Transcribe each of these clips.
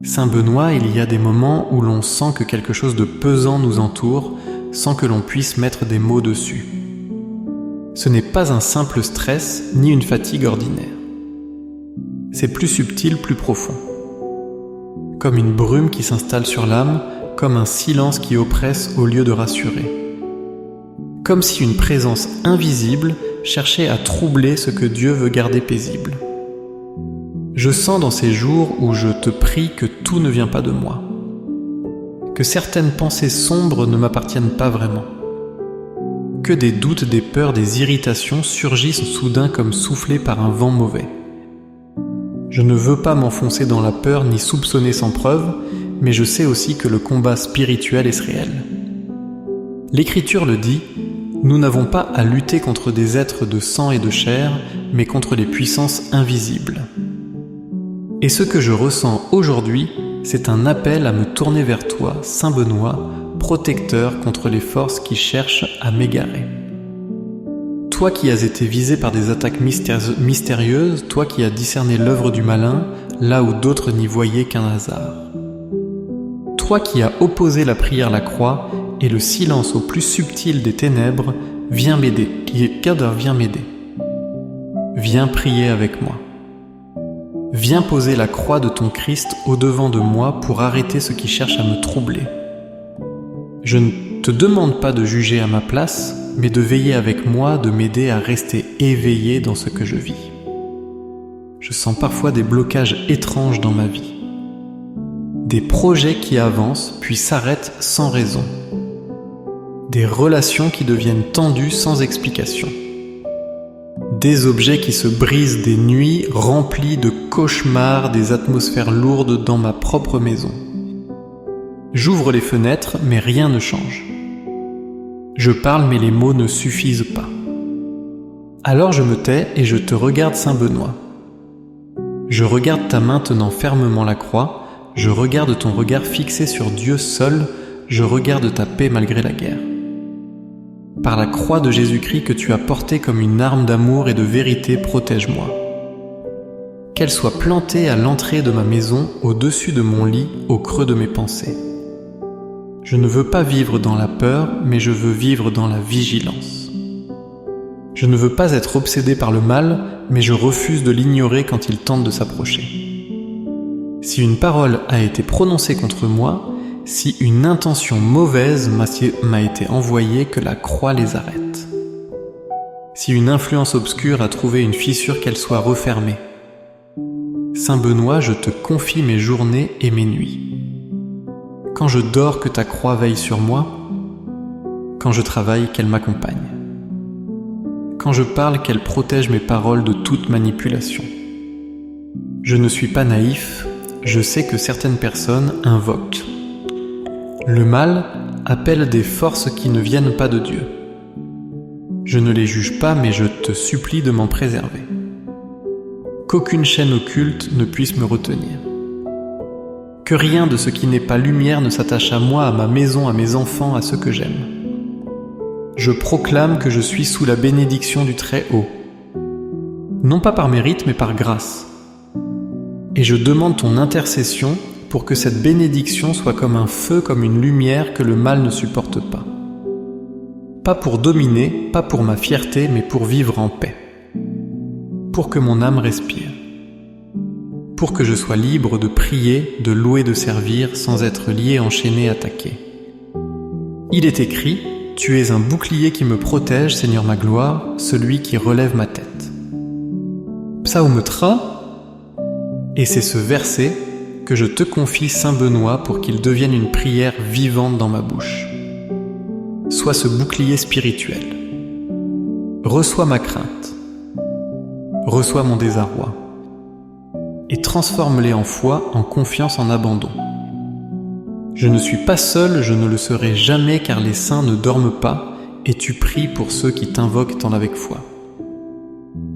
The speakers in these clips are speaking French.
Saint Benoît, il y a des moments où l'on sent que quelque chose de pesant nous entoure sans que l'on puisse mettre des mots dessus. Ce n'est pas un simple stress ni une fatigue ordinaire. C'est plus subtil, plus profond. Comme une brume qui s'installe sur l'âme, comme un silence qui oppresse au lieu de rassurer. Comme si une présence invisible cherchait à troubler ce que Dieu veut garder paisible. Je sens dans ces jours où je te prie que tout ne vient pas de moi, que certaines pensées sombres ne m'appartiennent pas vraiment, que des doutes, des peurs, des irritations surgissent soudain comme soufflés par un vent mauvais. Je ne veux pas m'enfoncer dans la peur ni soupçonner sans preuve, mais je sais aussi que le combat spirituel est réel. L'Écriture le dit, nous n'avons pas à lutter contre des êtres de sang et de chair, mais contre les puissances invisibles. Et ce que je ressens aujourd'hui, c'est un appel à me tourner vers toi, Saint Benoît, protecteur contre les forces qui cherchent à m'égarer. Toi qui as été visé par des attaques mystérieuses, toi qui as discerné l'œuvre du malin, là où d'autres n'y voyaient qu'un hasard. Toi qui as opposé la prière à la croix et le silence au plus subtil des ténèbres, viens m'aider, viens m'aider. Viens prier avec moi. Viens poser la croix de ton Christ au-devant de moi pour arrêter ce qui cherche à me troubler. Je ne te demande pas de juger à ma place, mais de veiller avec moi, de m'aider à rester éveillé dans ce que je vis. Je sens parfois des blocages étranges dans ma vie. Des projets qui avancent puis s'arrêtent sans raison. Des relations qui deviennent tendues sans explication. Des objets qui se brisent, des nuits remplies de cauchemars, des atmosphères lourdes dans ma propre maison. J'ouvre les fenêtres, mais rien ne change. Je parle, mais les mots ne suffisent pas. Alors je me tais et je te regarde, Saint Benoît. Je regarde ta main tenant fermement la croix, je regarde ton regard fixé sur Dieu seul, je regarde ta paix malgré la guerre. Par la croix de Jésus-Christ que tu as portée comme une arme d'amour et de vérité, protège-moi. Qu'elle soit plantée à l'entrée de ma maison, au-dessus de mon lit, au creux de mes pensées. Je ne veux pas vivre dans la peur, mais je veux vivre dans la vigilance. Je ne veux pas être obsédé par le mal, mais je refuse de l'ignorer quand il tente de s'approcher. Si une parole a été prononcée contre moi, si une intention mauvaise m'a été envoyée, que la croix les arrête. Si une influence obscure a trouvé une fissure, qu'elle soit refermée. Saint Benoît, je te confie mes journées et mes nuits. Quand je dors, que ta croix veille sur moi. Quand je travaille, qu'elle m'accompagne. Quand je parle, qu'elle protège mes paroles de toute manipulation. Je ne suis pas naïf, je sais que certaines personnes invoquent. Le mal appelle des forces qui ne viennent pas de Dieu. Je ne les juge pas, mais je te supplie de m'en préserver. Qu'aucune chaîne occulte ne puisse me retenir. Que rien de ce qui n'est pas lumière ne s'attache à moi, à ma maison, à mes enfants, à ceux que j'aime. Je proclame que je suis sous la bénédiction du Très-Haut. Non pas par mérite, mais par grâce. Et je demande ton intercession pour que cette bénédiction soit comme un feu, comme une lumière que le mal ne supporte pas. Pas pour dominer, pas pour ma fierté, mais pour vivre en paix. Pour que mon âme respire. Pour que je sois libre de prier, de louer, de servir, sans être lié, enchaîné, attaqué. Il est écrit, « Tu es un bouclier qui me protège, Seigneur ma gloire, celui qui relève ma tête. » Psaume 3, et c'est ce verset que je te confie, Saint Benoît, pour qu'il devienne une prière vivante dans ma bouche. Sois ce bouclier spirituel. Reçois ma crainte. Reçois mon désarroi. Et transforme-les en foi, en confiance, en abandon. Je ne suis pas seul, je ne le serai jamais, car les saints ne dorment pas, et tu pries pour ceux qui t'invoquent avec foi.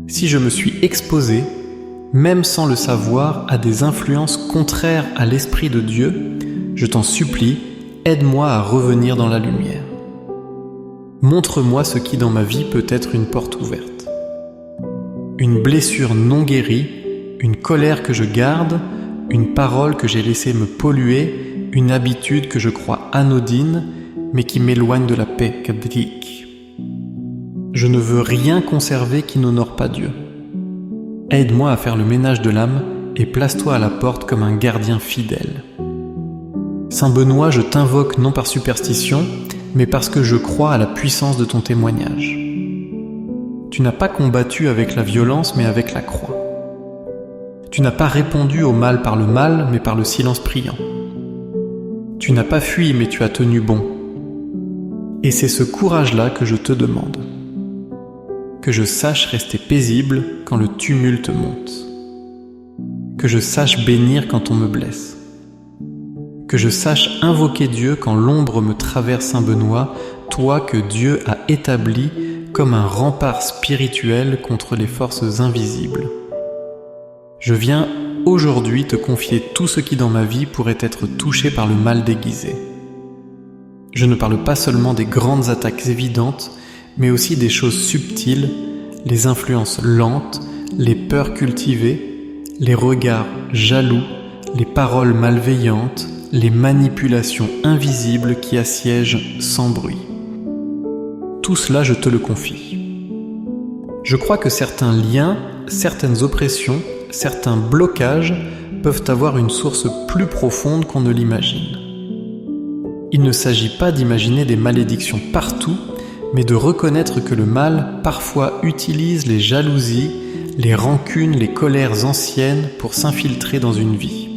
Si je me suis exposé, même sans le savoir, à des influences contraires à l'Esprit de Dieu, je t'en supplie, aide-moi à revenir dans la lumière. Montre-moi ce qui dans ma vie peut être une porte ouverte. Une blessure non guérie, une colère que je garde, une parole que j'ai laissé me polluer, une habitude que je crois anodine, mais qui m'éloigne de la paix, Kadrik. Je ne veux rien conserver qui n'honore pas Dieu. Aide-moi à faire le ménage de l'âme et place-toi à la porte comme un gardien fidèle. Saint Benoît, je t'invoque non par superstition, mais parce que je crois à la puissance de ton témoignage. Tu n'as pas combattu avec la violence, mais avec la croix. Tu n'as pas répondu au mal par le mal, mais par le silence priant. Tu n'as pas fui, mais tu as tenu bon. Et c'est ce courage-là que je te demande. Que je sache rester paisible quand le tumulte monte. Que je sache bénir quand on me blesse. Que je sache invoquer Dieu quand l'ombre me traverse, Saint Benoît, toi que Dieu a établi comme un rempart spirituel contre les forces invisibles. Je viens aujourd'hui te confier tout ce qui dans ma vie pourrait être touché par le mal déguisé. Je ne parle pas seulement des grandes attaques évidentes, mais aussi des choses subtiles, les influences lentes, les peurs cultivées, les regards jaloux, les paroles malveillantes, les manipulations invisibles qui assiègent sans bruit. Tout cela, je te le confie. Je crois que certains liens, certaines oppressions, certains blocages peuvent avoir une source plus profonde qu'on ne l'imagine. Il ne s'agit pas d'imaginer des malédictions partout, mais de reconnaître que le mal parfois utilise les jalousies, les rancunes, les colères anciennes pour s'infiltrer dans une vie.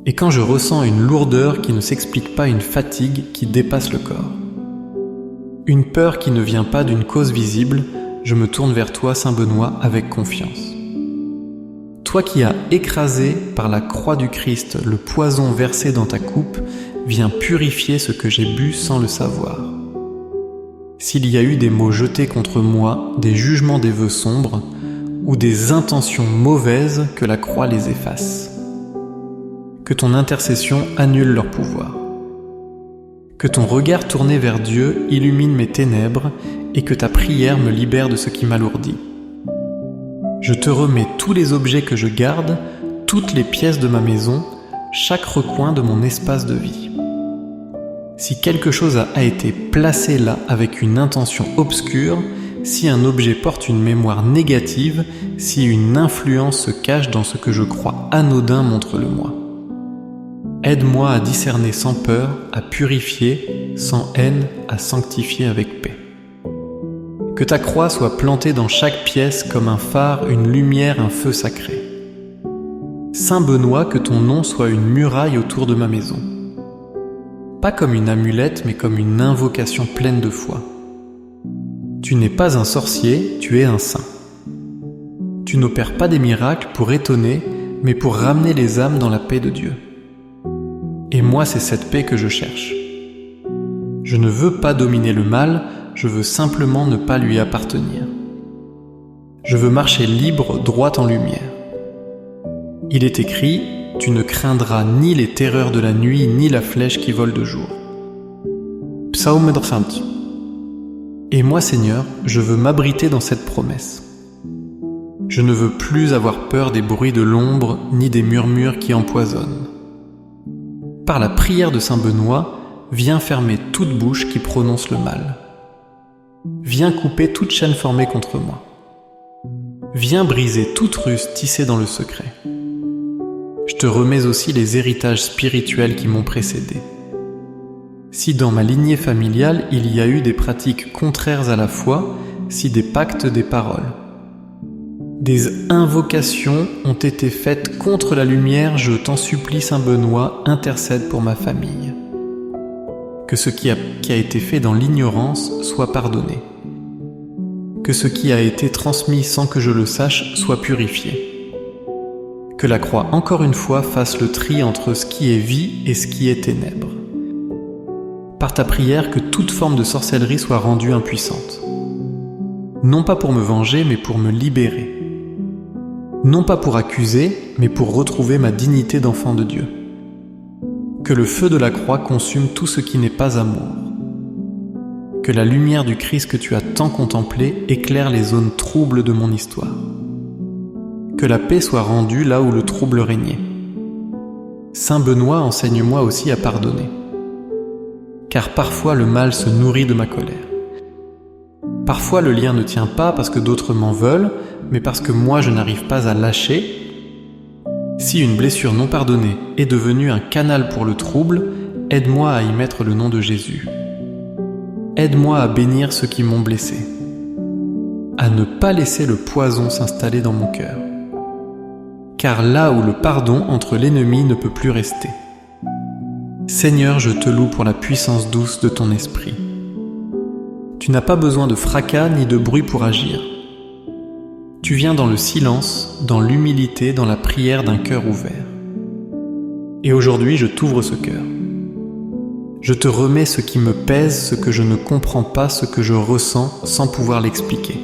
Et quand je ressens une lourdeur qui ne s'explique pas, une fatigue qui dépasse le corps, une peur qui ne vient pas d'une cause visible, je me tourne vers toi, Saint Benoît, avec confiance. Toi qui as écrasé par la croix du Christ le poison versé dans ta coupe, viens purifier ce que j'ai bu sans le savoir. S'il y a eu des mots jetés contre moi, des jugements des vœux sombres, ou des intentions mauvaises, que la croix les efface. Que ton intercession annule leur pouvoir. Que ton regard tourné vers Dieu illumine mes ténèbres et que ta prière me libère de ce qui m'alourdit. Je te remets tous les objets que je garde, toutes les pièces de ma maison, chaque recoin de mon espace de vie. Si quelque chose a été placé là avec une intention obscure, si un objet porte une mémoire négative, si une influence se cache dans ce que je crois anodin, montre-le-moi. Aide-moi à discerner sans peur, à purifier, sans haine, à sanctifier avec paix. Que ta croix soit plantée dans chaque pièce comme un phare, une lumière, un feu sacré. Saint Benoît, que ton nom soit une muraille autour de ma maison. Pas comme une amulette, mais comme une invocation pleine de foi. Tu n'es pas un sorcier, tu es un saint. Tu n'opères pas des miracles pour étonner, mais pour ramener les âmes dans la paix de Dieu. Et moi, c'est cette paix que je cherche. Je ne veux pas dominer le mal, je veux simplement ne pas lui appartenir. Je veux marcher libre, droit en lumière. Il est écrit, tu ne craindras ni les terreurs de la nuit, ni la flèche qui vole de jour. Psaume 30. Et moi, Seigneur, je veux m'abriter dans cette promesse. Je ne veux plus avoir peur des bruits de l'ombre, ni des murmures qui empoisonnent. Par la prière de Saint Benoît, viens fermer toute bouche qui prononce le mal. Viens couper toute chaîne formée contre moi. Viens briser toute ruse tissée dans le secret. Je te remets aussi les héritages spirituels qui m'ont précédé. Si dans ma lignée familiale il y a eu des pratiques contraires à la foi, si des pactes des paroles, des invocations ont été faites contre la lumière, je t'en supplie, Saint Benoît, intercède pour ma famille. Que ce qui a été fait dans l'ignorance soit pardonné. Que ce qui a été transmis sans que je le sache soit purifié. Que la croix, encore une fois, fasse le tri entre ce qui est vie et ce qui est ténèbres. Par ta prière, que toute forme de sorcellerie soit rendue impuissante. Non pas pour me venger, mais pour me libérer. Non pas pour accuser, mais pour retrouver ma dignité d'enfant de Dieu. Que le feu de la croix consume tout ce qui n'est pas amour. Que la lumière du Christ que tu as tant contemplé éclaire les zones troubles de mon histoire. Que la paix soit rendue là où le trouble régnait. Saint Benoît, enseigne-moi aussi à pardonner. Car parfois le mal se nourrit de ma colère. Parfois le lien ne tient pas parce que d'autres m'en veulent, mais parce que moi je n'arrive pas à lâcher. Si une blessure non pardonnée est devenue un canal pour le trouble, aide-moi à y mettre le nom de Jésus. Aide-moi à bénir ceux qui m'ont blessé, à ne pas laisser le poison s'installer dans mon cœur. Car là où le pardon entre l'ennemi ne peut plus rester. Seigneur, je te loue pour la puissance douce de ton esprit. Tu n'as pas besoin de fracas ni de bruit pour agir. Tu viens dans le silence, dans l'humilité, dans la prière d'un cœur ouvert. Et aujourd'hui, je t'ouvre ce cœur. Je te remets ce qui me pèse, ce que je ne comprends pas, ce que je ressens sans pouvoir l'expliquer.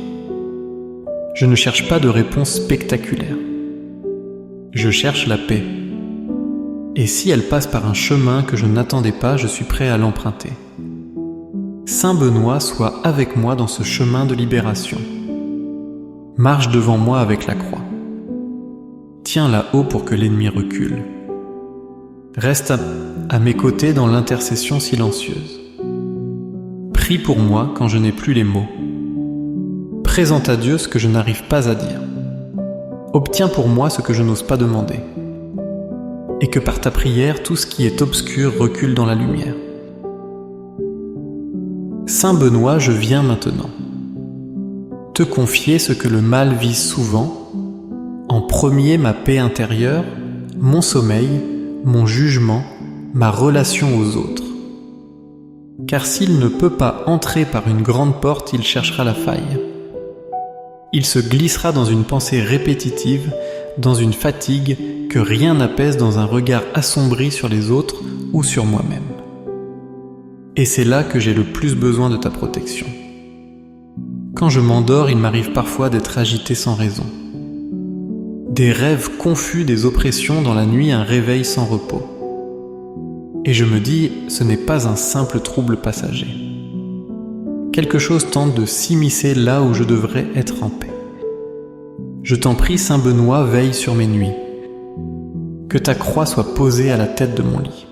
Je ne cherche pas de réponse spectaculaire. Je cherche la paix. Et si elle passe par un chemin que je n'attendais pas, je suis prêt à l'emprunter. Saint Benoît soit avec moi dans ce chemin de libération. Marche devant moi avec la croix. Tiens là-haut pour que l'ennemi recule. Reste à mes côtés dans l'intercession silencieuse. Prie pour moi quand je n'ai plus les mots. Présente à Dieu ce que je n'arrive pas à dire. Obtiens pour moi ce que je n'ose pas demander. Et que par ta prière, tout ce qui est obscur recule dans la lumière. Saint Benoît, je viens maintenant te confier ce que le mal vise souvent, en premier ma paix intérieure, mon sommeil, mon jugement, ma relation aux autres. Car s'il ne peut pas entrer par une grande porte, il cherchera la faille. Il se glissera dans une pensée répétitive, dans une fatigue que rien n'apaise, dans un regard assombri sur les autres ou sur moi-même. Et c'est là que j'ai le plus besoin de ta protection. Quand je m'endors, il m'arrive parfois d'être agité sans raison. Des rêves confus, des oppressions, dans la nuit, un réveil sans repos. Et je me dis, ce n'est pas un simple trouble passager. Quelque chose tente de s'immiscer là où je devrais être en paix. Je t'en prie, Saint Benoît, veille sur mes nuits. Que ta croix soit posée à la tête de mon lit.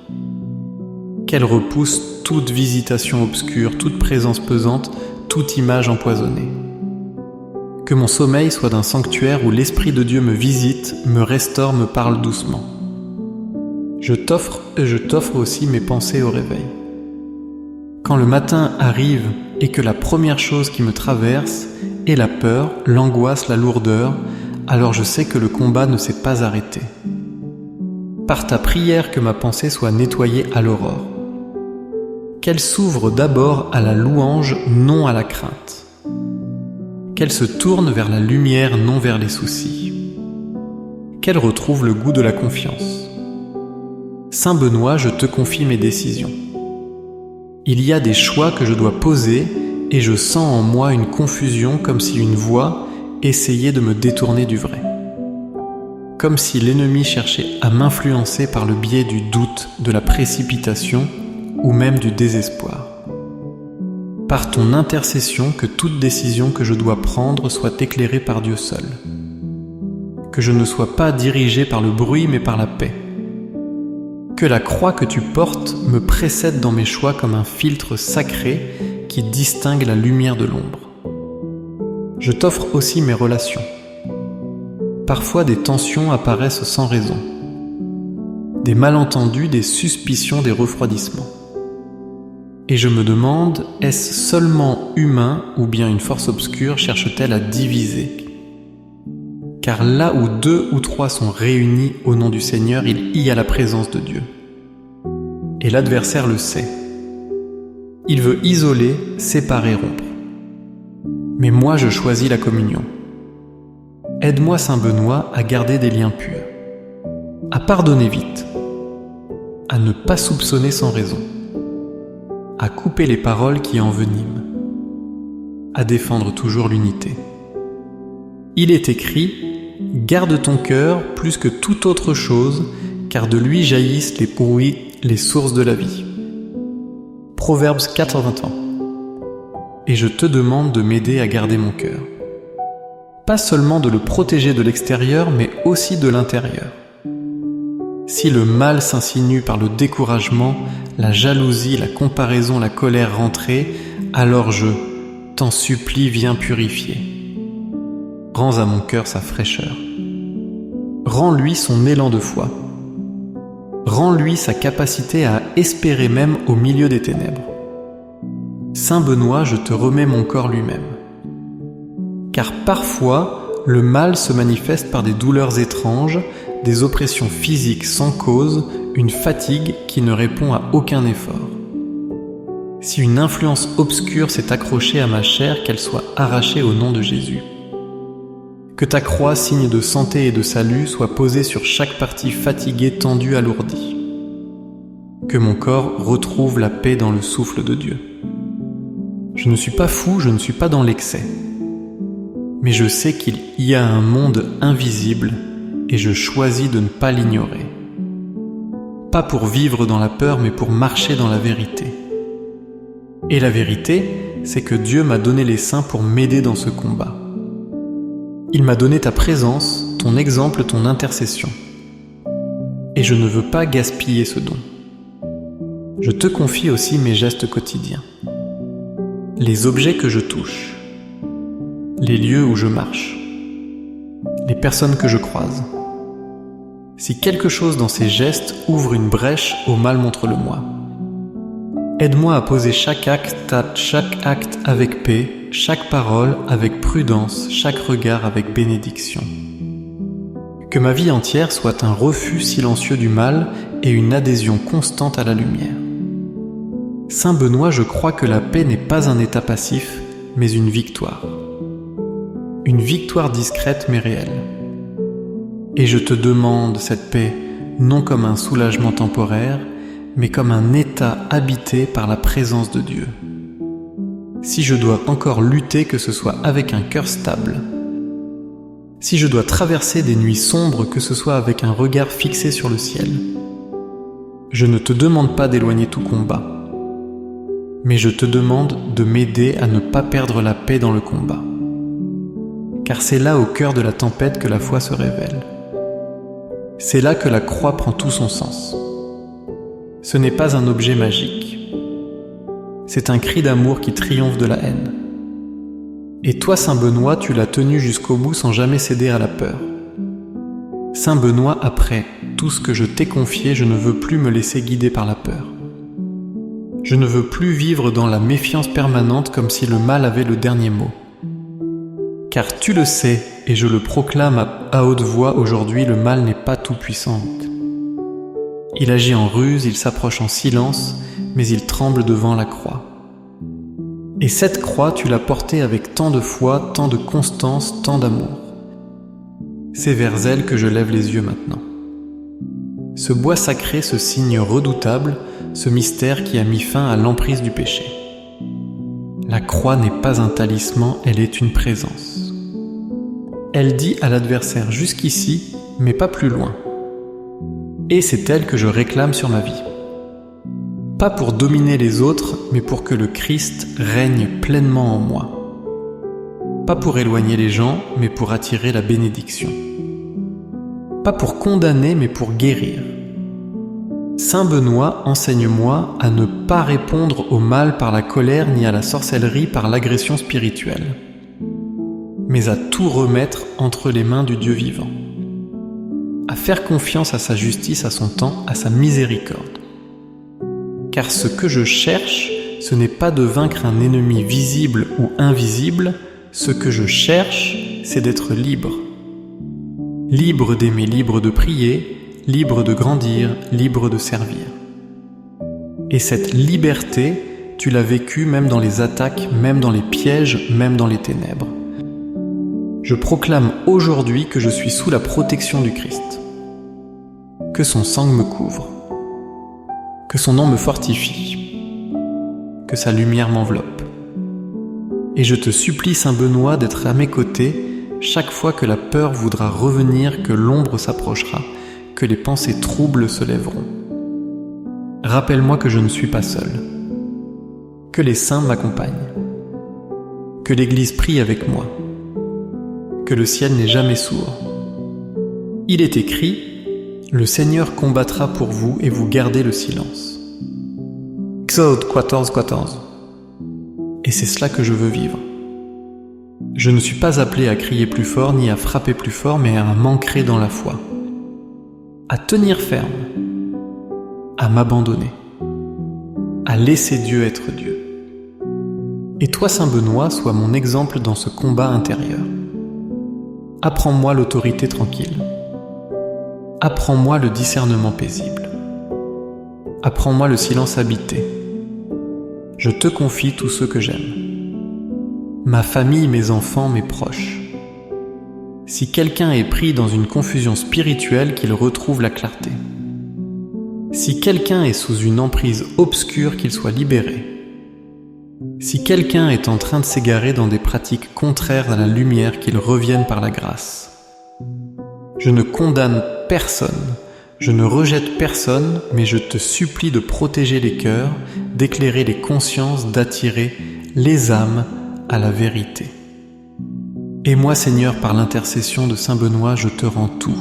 Qu'elle repousse toute visitation obscure, toute présence pesante, toute image empoisonnée. Que mon sommeil soit d'un sanctuaire où l'Esprit de Dieu me visite, me restaure, me parle doucement. Je t'offre aussi mes pensées au réveil. Quand le matin arrive et que la première chose qui me traverse est la peur, l'angoisse, la lourdeur, alors je sais que le combat ne s'est pas arrêté. Par ta prière, que ma pensée soit nettoyée à l'aurore. Qu'elle s'ouvre d'abord à la louange, non à la crainte. Qu'elle se tourne vers la lumière, non vers les soucis. Qu'elle retrouve le goût de la confiance. Saint Benoît, je te confie mes décisions. Il y a des choix que je dois poser et je sens en moi une confusion comme si une voix essayait de me détourner du vrai. Comme si l'ennemi cherchait à m'influencer par le biais du doute, de la précipitation ou même du désespoir. Par ton intercession, que toute décision que je dois prendre soit éclairée par Dieu seul. Que je ne sois pas dirigé par le bruit mais par la paix. Que la croix que tu portes me précède dans mes choix comme un filtre sacré qui distingue la lumière de l'ombre. Je t'offre aussi mes relations. Parfois des tensions apparaissent sans raison. Des malentendus, des suspicions, des refroidissements. Et je me demande, est-ce seulement humain ou bien une force obscure cherche-t-elle à diviser ? Car là où 2 ou 3 sont réunis au nom du Seigneur, il y a la présence de Dieu. Et l'adversaire le sait. Il veut isoler, séparer, rompre. Mais moi je choisis la communion. Aide-moi, Saint Benoît, à garder des liens purs, à pardonner vite, à ne pas soupçonner sans raison, à couper les paroles qui enveniment, à défendre toujours l'unité. Il est écrit « Garde ton cœur plus que toute autre chose, car de lui jaillissent les sources de la vie. » Proverbes 4:21. Et je te demande de m'aider à garder mon cœur. Pas seulement de le protéger de l'extérieur, mais aussi de l'intérieur. Si le mal s'insinue par le découragement, la jalousie, la comparaison, la colère rentrée, alors je t'en supplie, viens purifier. Rends à mon cœur sa fraîcheur. Rends-lui son élan de foi. Rends-lui sa capacité à espérer même au milieu des ténèbres. Saint Benoît, je te remets mon corps lui-même. Car parfois, le mal se manifeste par des douleurs étranges, des oppressions physiques sans cause, une fatigue qui ne répond à aucun effort. Si une influence obscure s'est accrochée à ma chair, qu'elle soit arrachée au nom de Jésus. Que ta croix, signe de santé et de salut, soit posée sur chaque partie fatiguée, tendue, alourdie. Que mon corps retrouve la paix dans le souffle de Dieu. Je ne suis pas fou, je ne suis pas dans l'excès. Mais je sais qu'il y a un monde invisible et je choisis de ne pas l'ignorer. Pas pour vivre dans la peur, mais pour marcher dans la vérité. Et la vérité, c'est que Dieu m'a donné les saints pour m'aider dans ce combat. Il m'a donné ta présence, ton exemple, ton intercession. Et je ne veux pas gaspiller ce don. Je te confie aussi mes gestes quotidiens. Les objets que je touche. Les lieux où je marche. Les personnes que je croise. Si quelque chose dans ces gestes ouvre une brèche au mal, montre-le-moi. Aide-moi à poser chaque acte avec paix, chaque parole avec prudence, chaque regard avec bénédiction. Que ma vie entière soit un refus silencieux du mal et une adhésion constante à la lumière. Saint Benoît, je crois que la paix n'est pas un état passif, mais une victoire. Une victoire discrète mais réelle. Et je te demande cette paix non comme un soulagement temporaire, mais comme un état habité par la présence de Dieu. Si je dois encore lutter, que ce soit avec un cœur stable. Si je dois traverser des nuits sombres, que ce soit avec un regard fixé sur le ciel. Je ne te demande pas d'éloigner tout combat, mais je te demande de m'aider à ne pas perdre la paix dans le combat. Car c'est là, au cœur de la tempête, que la foi se révèle. C'est là que la croix prend tout son sens. Ce n'est pas un objet magique. C'est un cri d'amour qui triomphe de la haine. Et toi, Saint Benoît, tu l'as tenu jusqu'au bout sans jamais céder à la peur. Saint Benoît, après tout ce que je t'ai confié, je ne veux plus me laisser guider par la peur. Je ne veux plus vivre dans la méfiance permanente comme si le mal avait le dernier mot. Car tu le sais, et je le proclame à haute voix aujourd'hui, le mal n'est pas tout-puissant. Il agit en ruse, il s'approche en silence, mais il tremble devant la croix. Et cette croix, tu l'as portée avec tant de foi, tant de constance, tant d'amour. C'est vers elle que je lève les yeux maintenant. Ce bois sacré, ce signe redoutable, ce mystère qui a mis fin à l'emprise du péché. La croix n'est pas un talisman, elle est une présence. Elle dit à l'adversaire jusqu'ici, mais pas plus loin. Et c'est elle que je réclame sur ma vie. Pas pour dominer les autres, mais pour que le Christ règne pleinement en moi. Pas pour éloigner les gens, mais pour attirer la bénédiction. Pas pour condamner, mais pour guérir. Saint Benoît, enseigne-moi à ne pas répondre au mal par la colère ni à la sorcellerie par l'agression spirituelle, mais à tout remettre entre les mains du Dieu vivant. À faire confiance à sa justice, à son temps, à sa miséricorde. Car ce que je cherche, ce n'est pas de vaincre un ennemi visible ou invisible, ce que je cherche, c'est d'être libre. Libre d'aimer, libre de prier, libre de grandir, libre de servir. Et cette liberté, tu l'as vécue même dans les attaques, même dans les pièges, même dans les ténèbres. Je proclame aujourd'hui que je suis sous la protection du Christ. Que son sang me couvre. Que son nom me fortifie. Que sa lumière m'enveloppe. Et je te supplie, Saint Benoît, d'être à mes côtés chaque fois que la peur voudra revenir, que l'ombre s'approchera, que les pensées troubles se lèveront. Rappelle-moi que je ne suis pas seul. Que les saints m'accompagnent. Que l'Église prie avec moi. Que le ciel n'est jamais sourd. Il est écrit: Le Seigneur combattra pour vous et vous gardez le silence. Exode 14:14. Et c'est cela que je veux vivre. Je ne suis pas appelé à crier plus fort ni à frapper plus fort, mais à m'ancrer dans la foi, à tenir ferme, à m'abandonner, à laisser Dieu être Dieu. Et toi, Saint Benoît, sois mon exemple dans ce combat intérieur. Apprends-moi l'autorité tranquille. Apprends-moi le discernement paisible. Apprends-moi le silence habité. Je te confie tous ceux que j'aime. Ma famille, mes enfants, mes proches. Si quelqu'un est pris dans une confusion spirituelle, qu'il retrouve la clarté. Si quelqu'un est sous une emprise obscure, qu'il soit libéré. Si quelqu'un est en train de s'égarer dans des pratiques contraires à la lumière, qu'il revienne par la grâce. Je ne condamne personne, je ne rejette personne, mais je te supplie de protéger les cœurs, d'éclairer les consciences, d'attirer les âmes à la vérité. Et moi, Seigneur, par l'intercession de Saint Benoît, je te rends tout.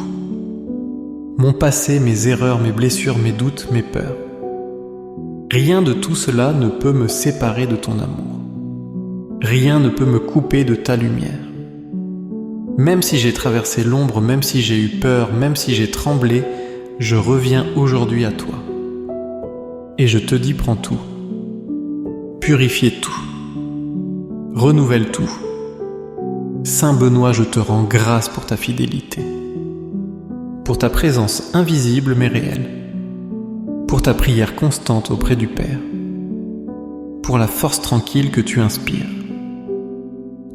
Mon passé, mes erreurs, mes blessures, mes doutes, mes peurs. Rien de tout cela ne peut me séparer de ton amour. Rien ne peut me couper de ta lumière. Même si j'ai traversé l'ombre, même si j'ai eu peur, même si j'ai tremblé, je reviens aujourd'hui à toi. Et je te dis, prends tout. Purifiez tout. Renouvelle tout. Saint Benoît, je te rends grâce pour ta fidélité, pour ta présence invisible mais réelle, pour ta prière constante auprès du Père, pour la force tranquille que tu inspires.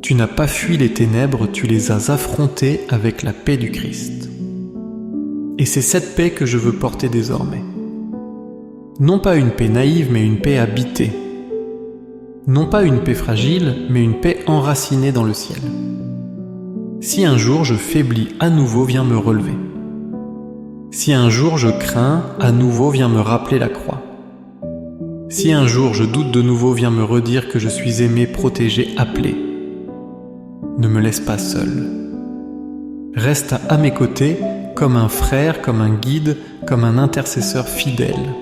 Tu n'as pas fui les ténèbres, tu les as affrontées avec la paix du Christ. Et c'est cette paix que je veux porter désormais. Non pas une paix naïve, mais une paix habitée. Non pas une paix fragile, mais une paix enracinée dans le ciel. Si un jour je faiblis, à nouveau viens me relever. Si un jour je crains, à nouveau viens me rappeler la croix. Si un jour je doute de nouveau, viens me redire que je suis aimé, protégé, appelé. Ne me laisse pas seul. Reste à mes côtés, comme un frère, comme un guide, comme un intercesseur fidèle.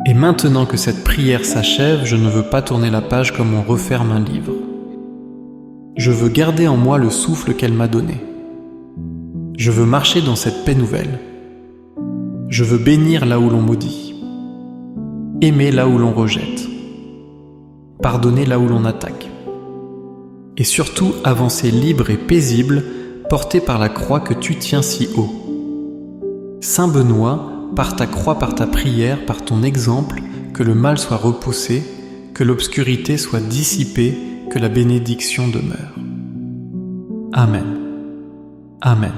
Et maintenant que cette prière s'achève, je ne veux pas tourner la page comme on referme un livre. Je veux garder en moi le souffle qu'elle m'a donné. Je veux marcher dans cette paix nouvelle. Je veux bénir là où l'on maudit, aimer là où l'on rejette, pardonner là où l'on attaque, et surtout avancer libre et paisible, porté par la croix que tu tiens si haut. Saint Benoît, par ta croix, par ta prière, par ton exemple, que le mal soit repoussé, que l'obscurité soit dissipée, que la bénédiction demeure. Amen. Amen.